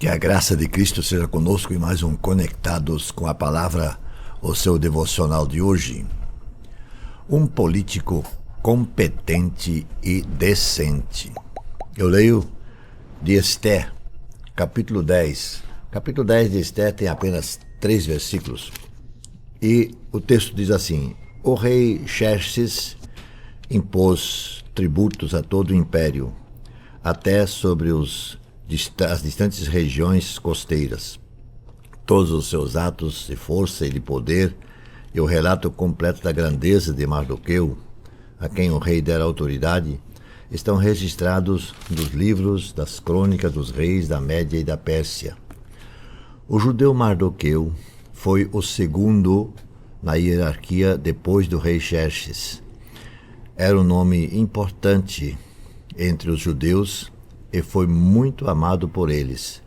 Que a graça de Cristo seja conosco em mais um Conectados com a Palavra, o seu devocional de hoje. Um político competente e decente. Eu leio de Esther, capítulo 10. Capítulo 10 de Esther tem apenas 3 versículos. E o texto diz assim: O rei Xerxes impôs tributos a todo o império, até sobre as distantes regiões costeiras. Todos os seus atos de força e de poder e o relato completo da grandeza de Mardoqueu, a quem o rei dera autoridade, estão registrados nos livros das crônicas dos reis da Média e da Pérsia. O judeu Mardoqueu foi o segundo na hierarquia depois do rei Xerxes. Era um nome importante entre os judeus e foi muito amado por eles,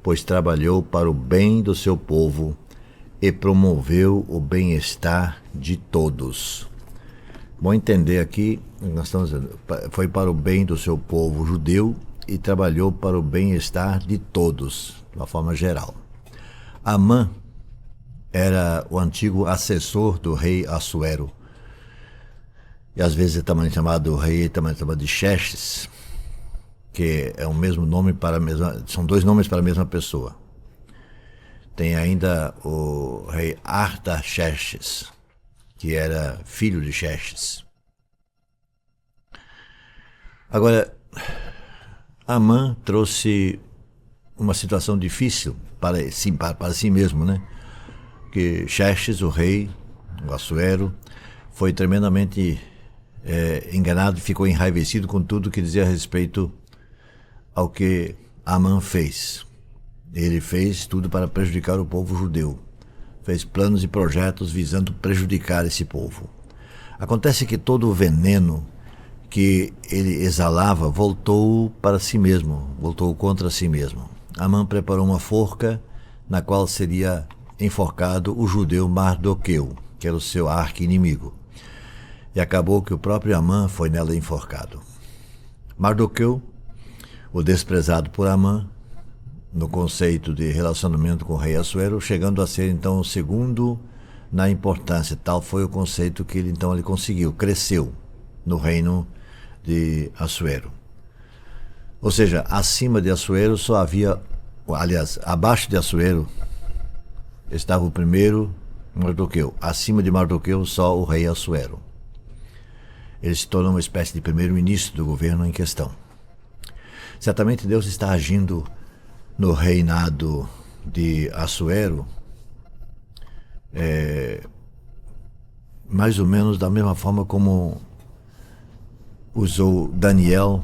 pois trabalhou para o bem do seu povo e promoveu o bem-estar de todos. Bom entender aqui, nós estamos dizendo, foi para o bem do seu povo judeu e trabalhou para o bem-estar de todos, de uma forma geral. Amã era o antigo assessor do rei Assuero, e às vezes é também chamado rei, também chamado de Xerxes, que é o mesmo nome para a mesma, são 2 nomes para a mesma pessoa. Tem ainda o rei Artaxerxes, que era filho de Xerxes. Agora, Amã trouxe uma situação difícil para si mesmo, né? Que Xerxes, o rei, o Assuero, foi tremendamente enganado e ficou enraivecido com tudo que dizia a respeito ao que Amã fez. Ele fez tudo para prejudicar o povo judeu. Fez planos e projetos visando prejudicar esse povo. Acontece que todo o veneno que ele exalava voltou para si mesmo, voltou contra si mesmo. Amã preparou uma forca na qual seria enforcado o judeu Mardoqueu, que era o seu arqui-inimigo. E acabou que o próprio Amã foi nela enforcado. Mardoqueu, o desprezado por Amã, no conceito de relacionamento com o rei Assuero, chegando a ser então o segundo na importância. Tal foi o conceito que ele conseguiu, cresceu no reino de Assuero. Ou seja, acima de Assuero só havia, aliás, abaixo de Assuero estava o primeiro Mardoqueu. Acima de Mardoqueu só o rei Assuero. Ele se tornou uma espécie de primeiro-ministro do governo em questão. Certamente Deus está agindo no reinado de Assuero, mais ou menos da mesma forma como usou Daniel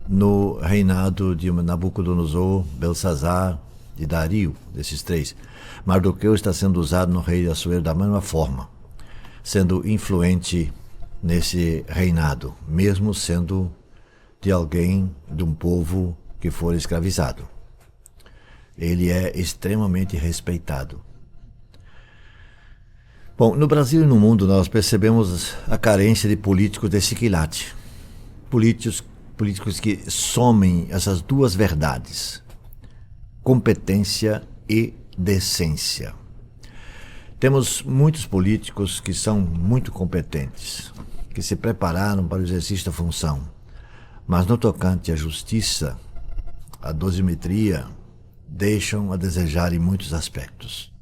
no reinado de Nabucodonosor, Belsazar e Dario, desses 3. Mardoqueu está sendo usado no rei de Assuero da mesma forma, sendo influente nesse reinado, mesmo sendo de alguém, de um povo que for escravizado. Ele é extremamente respeitado. Bom, no Brasil e no mundo nós percebemos a carência de políticos desse quilate. Políticos que somem essas 2 verdades: competência e decência. Temos muitos políticos que são muito competentes, que se prepararam para o exercício da função, mas no tocante à justiça, à dosimetria, deixam a desejar em muitos aspectos.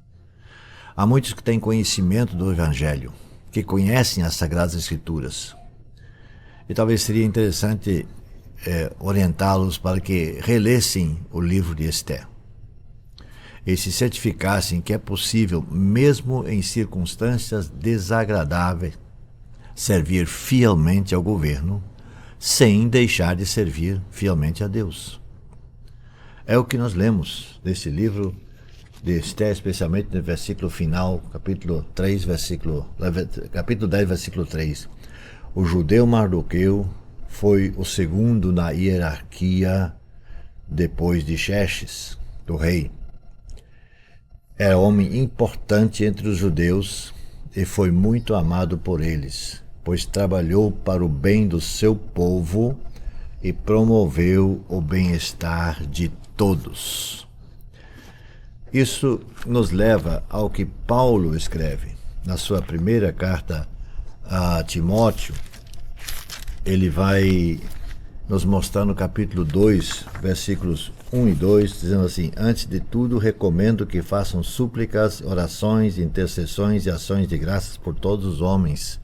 Há muitos que têm conhecimento do Evangelho, que conhecem as Sagradas Escrituras, e talvez seria interessante orientá-los para que relessem o livro de Esther e se certificassem que é possível, mesmo em circunstâncias desagradáveis, servir fielmente ao governo sem deixar de servir fielmente a Deus. É o que nós lemos desse livro de Esther, especialmente no versículo final, capítulo 10, versículo 3. O judeu Mardoqueu foi o segundo na hierarquia depois de Xerxes, do rei. Era homem importante entre os judeus e foi muito amado por eles, pois trabalhou para o bem do seu povo e promoveu o bem-estar de todos. Isso nos leva ao que Paulo escreve na sua primeira carta a Timóteo. Ele vai nos mostrar no capítulo 2, versículos 1 e 2, dizendo assim: antes de tudo, recomendo que façam súplicas, orações, intercessões e ações de graças por todos os homens,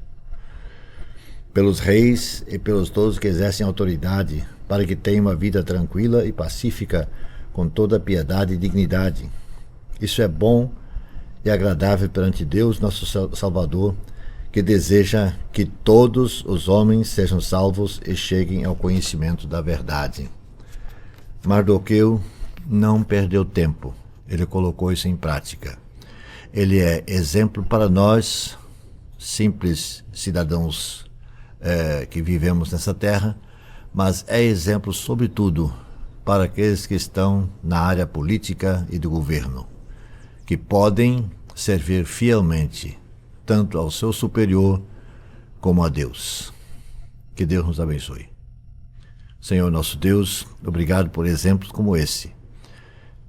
pelos reis e pelos todos que exercem autoridade, para que tenham uma vida tranquila e pacífica, com toda piedade e dignidade. Isso é bom e agradável perante Deus, nosso Salvador, que deseja que todos os homens sejam salvos e cheguem ao conhecimento da verdade. Mardoqueu não perdeu tempo, ele colocou isso em prática. Ele é exemplo para nós, simples cidadãos que vivemos nessa terra, mas é exemplo, sobretudo, para aqueles que estão na área política e do governo, que podem servir fielmente tanto ao seu superior como a Deus. Que Deus nos abençoe. Senhor nosso Deus, obrigado por exemplos como esse,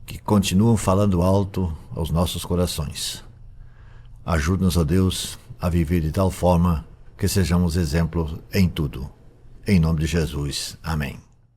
que continuam falando alto aos nossos corações. Ajuda-nos, ó Deus, a viver de tal forma que sejamos exemplos em tudo. Em nome de Jesus. Amém.